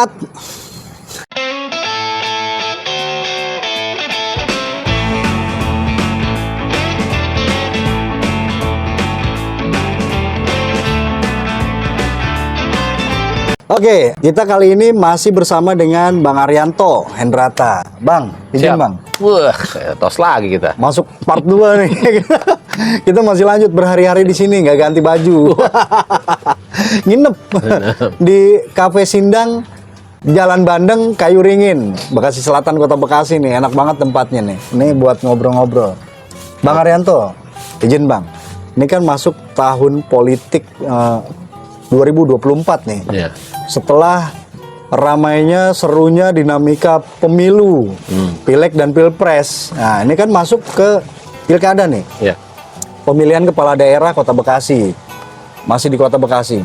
Cut. Oke, kita kali ini masih bersama dengan Bang Arianto Hendrata. Bang, izin Bang. Wah, tos lagi kita. Masuk part 2 nih. Kita masih lanjut berhari-hari di sini, nggak ganti baju. Nginep di Cafe Sindang, Jalan Bandeng, Kayu Ringin, Bekasi Selatan, Kota Bekasi nih. Enak banget tempatnya nih. Ini buat ngobrol-ngobrol. Bang Arianto, izin Bang. Ini kan masuk tahun politik 2024 nih. Iya. Setelah ramainya, serunya dinamika pemilu, pileg dan pilpres. Nah, ini kan masuk ke pilkada nih. Iya. Pemilihan kepala daerah Kota Bekasi. Masih di Kota Bekasi.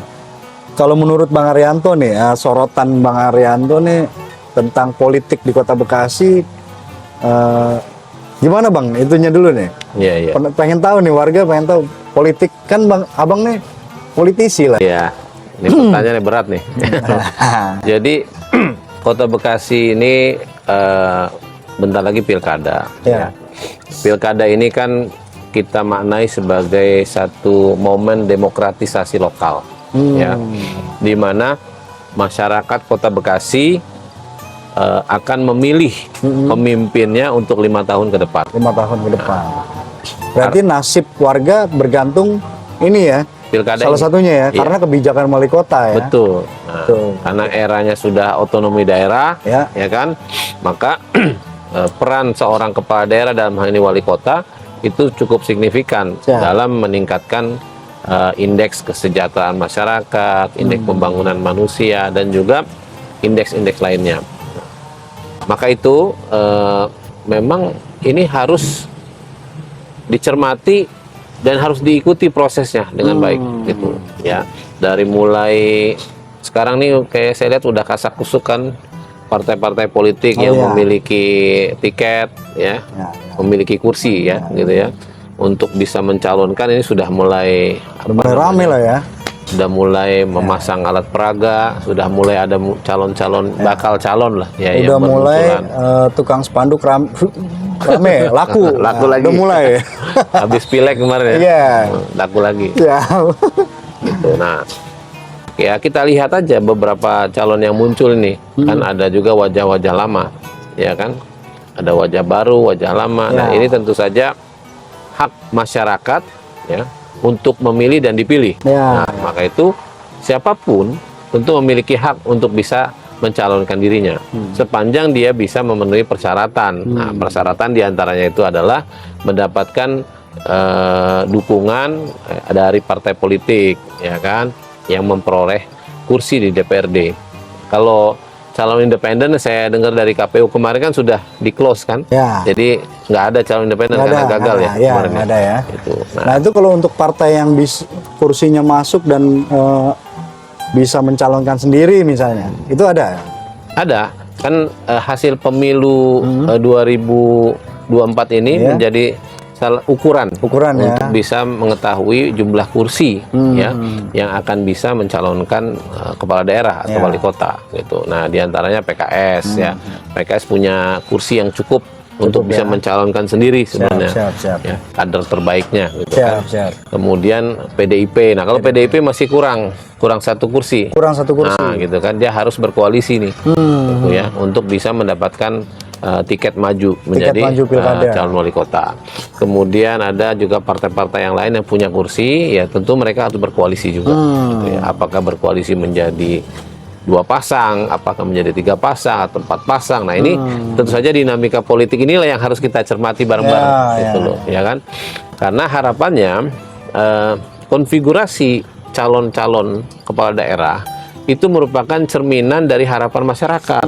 Kalau menurut Bang Arianto nih, sorotan Bang Arianto nih tentang politik di Kota Bekasi, gimana Bang? Itunya dulu nih. Iya, iya. Pengen tahu nih, warga pengen tahu politik kan Bang, Abang nih politisi lah. Iya. Ini pertanyaannya berat nih. Jadi Kota Bekasi ini bentar lagi pilkada. Ya. Pilkada ini kan kita maknai sebagai satu momen demokratisasi lokal, ya, di mana masyarakat Kota Bekasi akan memilih pemimpinnya untuk 5 tahun ke depan. 5 tahun ke depan. Berarti nasib warga bergantung ini ya. Pilkada Salah ini. satunya ya, Iya. karena kebijakan wali kota ya. Betul. Nah, Betul. Karena eranya sudah otonomi daerah, Ya. ya kan, maka peran seorang kepala daerah dalam hal ini wali kota itu cukup signifikan Ya. dalam meningkatkan indeks kesejahteraan masyarakat, indeks pembangunan manusia, dan juga indeks-indeks lainnya. Maka itu memang ini harus dicermati dan harus diikuti prosesnya dengan baik gitu ya. Dari mulai sekarang nih kayak saya lihat udah kasak-kusukan partai-partai politik yang iya. memiliki tiket ya, memiliki kursi ya gitu ya, untuk bisa mencalonkan. Ini sudah mulai Mulai rame lah ya. sudah mulai memasang alat peraga, sudah mulai ada calon-calon bakal calon lah ya. Udah yang mulai bermunculan. tukang spanduk rame, laku. Laku Nah, lagi. Udah mulai. Habis pileg kemarin ya. Iya. Laku lagi. Ya. Gitu. Nah, ya kita lihat aja beberapa calon yang muncul ini. Kan ada juga wajah-wajah lama, ya kan? Ada wajah baru, wajah lama. Nah, ini tentu saja hak masyarakat ya untuk memilih dan dipilih. Ya. Nah, maka itu siapapun tentu memiliki hak untuk bisa mencalonkan dirinya sepanjang dia bisa memenuhi persyaratan. Nah, persyaratan diantaranya itu adalah mendapatkan dukungan dari partai politik, ya kan, yang memperoleh kursi di DPRD. Kalau calon independen, saya dengar dari KPU kemarin kan sudah di close kan, Ya. jadi nggak ada calon independen Nggak karena ada, gagal ya ya, kemarin. nggak ada ya. Itu. Nah, itu kalau untuk partai yang kursinya masuk dan bisa mencalonkan sendiri misalnya, itu ada. Ada kan hasil pemilu 2024 ini Iya. menjadi ukuran ya. untuk bisa mengetahui jumlah kursi ya yang akan bisa mencalonkan kepala daerah atau Ya. wali kota gitu. Nah, diantaranya PKS ya. PKS punya kursi yang cukup untuk bisa mencalonkan sendiri sebenarnya. Siap. Ya, kader terbaiknya gitu kan. Siap. Kemudian PDIP. Nah, kalau PDIP masih kurang satu kursi. Kurang satu kursi. Nah, gitu kan, dia harus berkoalisi nih, gitu ya, untuk bisa mendapatkan tiket maju menjadi pilkada. calon wali kota. Kemudian ada juga partai-partai yang lain yang punya kursi, ya tentu mereka harus berkoalisi juga. Gitu ya. Apakah berkoalisi menjadi 2 pasang, apakah menjadi 3 pasang atau 4 pasang. Nah, ini tentu saja dinamika politik inilah yang harus kita cermati bareng-bareng, gitu loh, ya kan? Karena harapannya konfigurasi calon-calon kepala daerah itu merupakan cerminan dari harapan masyarakat,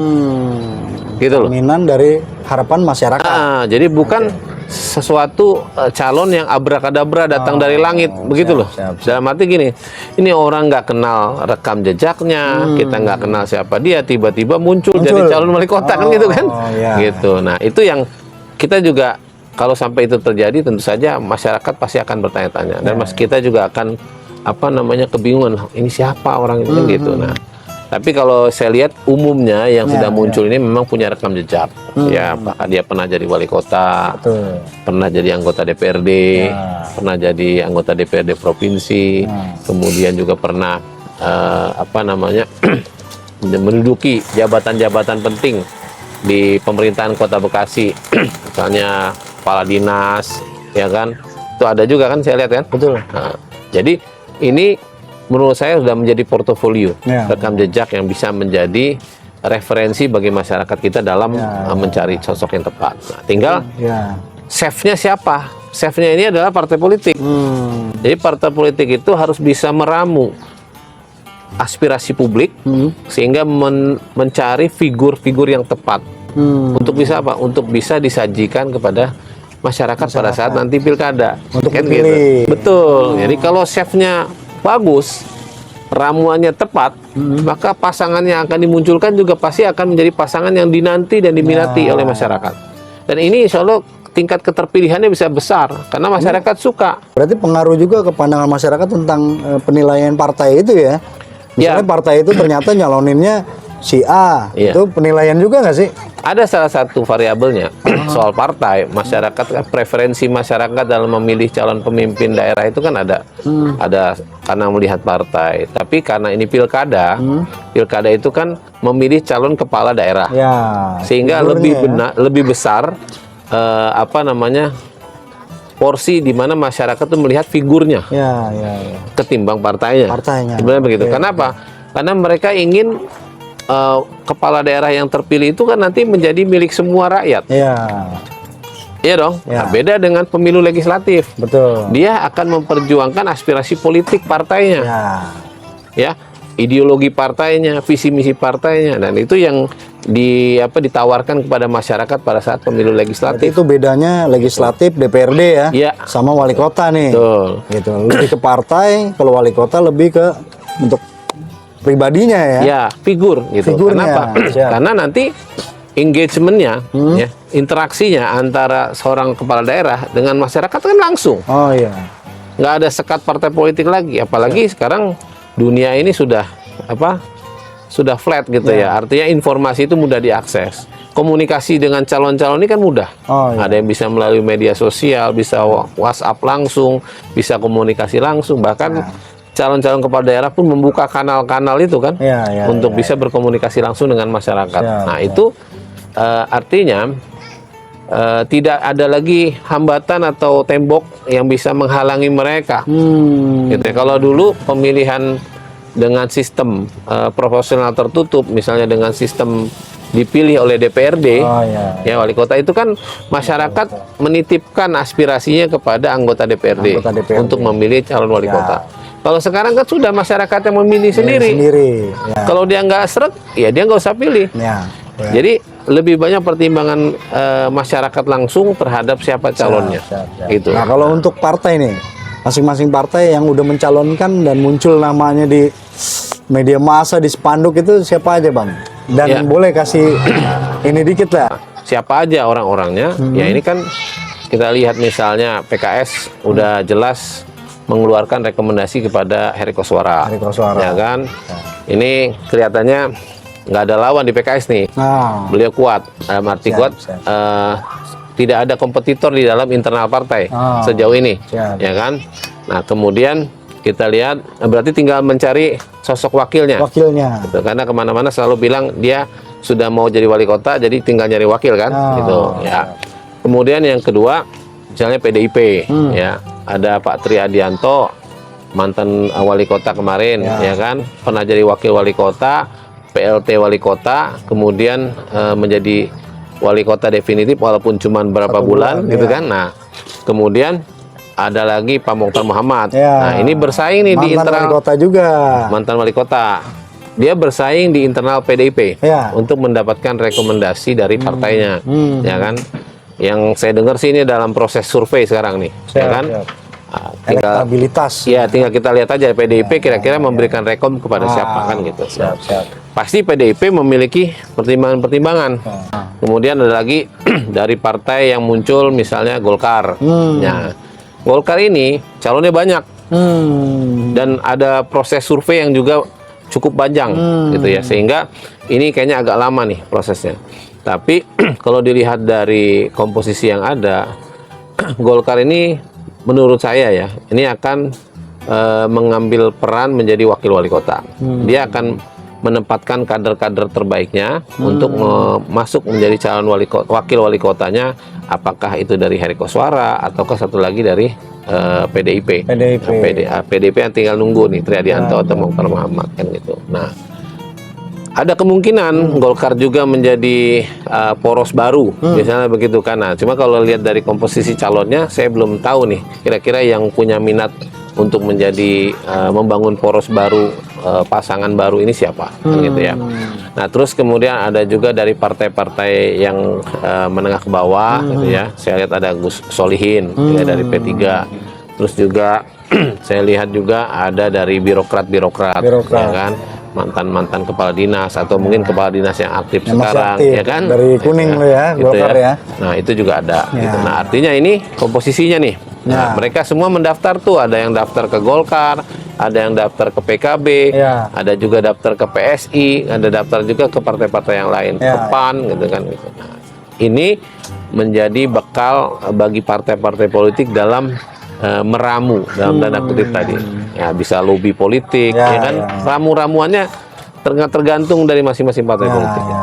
gitu loh. Cerminan dari harapan masyarakat. Jadi bukan sesuatu calon yang abrakadabra datang dari langit, begitu loh. Dalam arti gini, ini orang nggak kenal rekam jejaknya, kita nggak kenal siapa dia, tiba-tiba muncul jadi calon wali kota, kan gitu kan? Gitu. Nah, itu yang kita juga, kalau sampai itu terjadi, tentu saja masyarakat pasti akan bertanya-tanya, dan kita juga akan kebingungan, ini siapa orang itu, kan gitu. Nah, Tapi kalau saya lihat umumnya yang sudah muncul ini memang punya rekam jejak. Ya, bahkan dia pernah jadi wali kota, Betul. pernah jadi anggota DPRD, pernah jadi anggota DPRD provinsi, kemudian juga pernah menduduki jabatan-jabatan penting di pemerintahan Kota Bekasi, misalnya kepala dinas, ya kan? Itu ada juga kan, saya lihat kan? Betul. Nah, jadi ini menurut saya sudah menjadi portofolio Ya. rekam jejak yang bisa menjadi referensi bagi masyarakat kita dalam mencari sosok yang tepat. Nah, tinggal Ya. chefnya siapa? Chefnya ini adalah partai politik. Jadi partai politik itu harus bisa meramu aspirasi publik sehingga mencari figur-figur yang tepat untuk bisa apa? Untuk bisa disajikan kepada masyarakat pada saat nanti pilkada. Untuk Kan dipilih. gitu. Betul. Jadi kalau chefnya bagus, ramuannya tepat, maka pasangan yang akan dimunculkan juga pasti akan menjadi pasangan yang dinanti dan diminati oleh masyarakat. Dan ini insya Allah tingkat keterpilihannya bisa besar karena masyarakat suka. Berarti pengaruh juga ke pandangan masyarakat tentang penilaian partai itu ya. Misalnya partai itu ternyata nyaloninnya si A, Iya. itu penilaian juga nggak sih? Ada salah satu variabelnya soal partai, masyarakat kan, preferensi masyarakat dalam memilih calon pemimpin daerah itu kan ada karena melihat partai. Tapi karena ini pilkada, pilkada itu kan memilih calon kepala daerah, Ya. sehingga figurnya lebih besar porsi di mana masyarakat itu melihat figurnya Ya. ketimbang partainya. Partainya. Sebenarnya begitu. Oke. Kenapa? Karena mereka ingin kepala daerah yang terpilih itu kan nanti menjadi milik semua rakyat. Ya. Iya dong. Ya. Nah, beda dengan pemilu legislatif. Betul. Dia akan memperjuangkan aspirasi politik partainya, Ya. ya, ideologi partainya, visi misi partainya, dan itu yang ditawarkan kepada masyarakat pada saat pemilu Berarti legislatif. itu bedanya legislatif DPRD ya, Iya. sama wali kota nih. Betul. Gitu. Lebih ke partai, kalau wali kota lebih ke untuk pribadinya ya. Ya, figur gitu. Figurnya, Kenapa? siap. Karena nanti engagementnya, ya, interaksinya antara seorang kepala daerah dengan masyarakat kan langsung. Oh iya. Nggak ada sekat partai politik lagi, apalagi sekarang dunia ini sudah flat gitu ya. Artinya informasi itu mudah diakses. Komunikasi dengan calon-calon ini kan mudah. Oh, iya. Ada yang bisa melalui media sosial, bisa WhatsApp langsung, bisa komunikasi langsung, bahkan calon-calon kepala daerah pun membuka kanal-kanal itu kan untuk bisa berkomunikasi langsung dengan masyarakat. Nah, itu artinya tidak ada lagi hambatan atau tembok yang bisa menghalangi mereka. Gitu ya. Kalau dulu pemilihan dengan sistem proporsional tertutup, misalnya dengan sistem dipilih oleh DPRD, ya wali kota itu kan masyarakat menitipkan aspirasinya kepada anggota DPRD, untuk memilih calon wali kota. Kalau sekarang kan sudah masyarakat yang memilih sendiri. Ya. Kalau dia nggak seret, ya dia nggak usah pilih. Ya. Jadi lebih banyak pertimbangan masyarakat langsung terhadap siapa calonnya. Gitu. Nah, kalau untuk partai nih, masing-masing partai yang udah mencalonkan dan muncul namanya di media massa, di spanduk itu siapa aja, Bang? Dan boleh kasih ini dikit lah. Siapa aja orang-orangnya? Ya ini kan kita lihat misalnya PKS udah jelas mengeluarkan rekomendasi kepada Heri Koswara. Ya kan? Ini kelihatannya nggak ada lawan di PKS nih. Beliau kuat, dalam arti kuat. Tidak ada kompetitor di dalam internal partai sejauh ini, ya kan? Nah, kemudian kita lihat, berarti tinggal mencari sosok wakilnya. Gitu. Karena kemana-mana selalu bilang dia sudah mau jadi wali kota, jadi tinggal nyari wakil kan, gitu. Ya. Kemudian yang kedua, misalnya PDIP, ya, ada Pak Tri Adianto, mantan wali kota kemarin, ya kan, pernah jadi wakil wali kota, PLT wali kota, kemudian menjadi wali kota definitif walaupun cuma berapa bulan gitu kan. Nah, kemudian ada lagi Pak Mokhtar Muhammad. Nah, ini bersaing nih di internal wali kota juga. Mantan wali kota. Dia bersaing di internal PDIP untuk mendapatkan rekomendasi dari partainya, ya kan? Yang saya dengar sih ini dalam proses survei sekarang nih, ya kan? Nah, elektabilitas. Ya, tinggal kita lihat aja PDIP kira-kira memberikan rekom kepada siapa kan gitu. Pasti PDIP memiliki pertimbangan-pertimbangan. Kemudian ada lagi dari partai yang muncul misalnya Golkar. Ya, Golkar ini calonnya banyak. Dan ada proses survei yang juga cukup panjang gitu ya, sehingga ini kayaknya agak lama nih prosesnya. Tapi kalau dilihat dari komposisi yang ada, Golkar ini menurut saya ya, ini akan mengambil peran menjadi wakil wali kota. Dia akan menempatkan kader-kader terbaiknya untuk masuk menjadi calon wakil wali kotanya, apakah itu dari Heri Koswara ataukah satu lagi dari PDIP. PDIP yang tinggal nunggu nih Triadianto atau Mokhtar Muhammad kan gitu. Nah, ada kemungkinan Golkar juga menjadi poros baru, misalnya begitu kan. Nah, cuma kalau lihat dari komposisi calonnya, saya belum tahu nih kira-kira yang punya minat untuk menjadi membangun poros baru, pasangan baru ini siapa, kan gitu ya. Nah, terus kemudian ada juga dari partai-partai yang menengah ke bawah, gitu ya. Saya lihat ada Gus Solihin ya, dari P3. Terus juga saya lihat juga ada dari birokrat, ya kan, mantan kepala dinas atau mungkin kepala dinas yang aktif yang sekarang, aktif, ya kan, dari kuning lo ya, gitu Golkar ya. Nah, itu juga ada. Gitu. Nah, artinya ini komposisinya nih. Nah, mereka semua mendaftar tuh, ada yang daftar ke Golkar, ada yang daftar ke PKB, ada juga daftar ke PSI, ada daftar juga ke partai-partai yang lain, ke PAN, gitu kan. Nah, ini menjadi bekal bagi partai-partai politik dalam meramu dalam tanda kutip tadi, ya bisa lobby politik, ya kan, ramu-ramuannya tergantung dari masing-masing partai politik.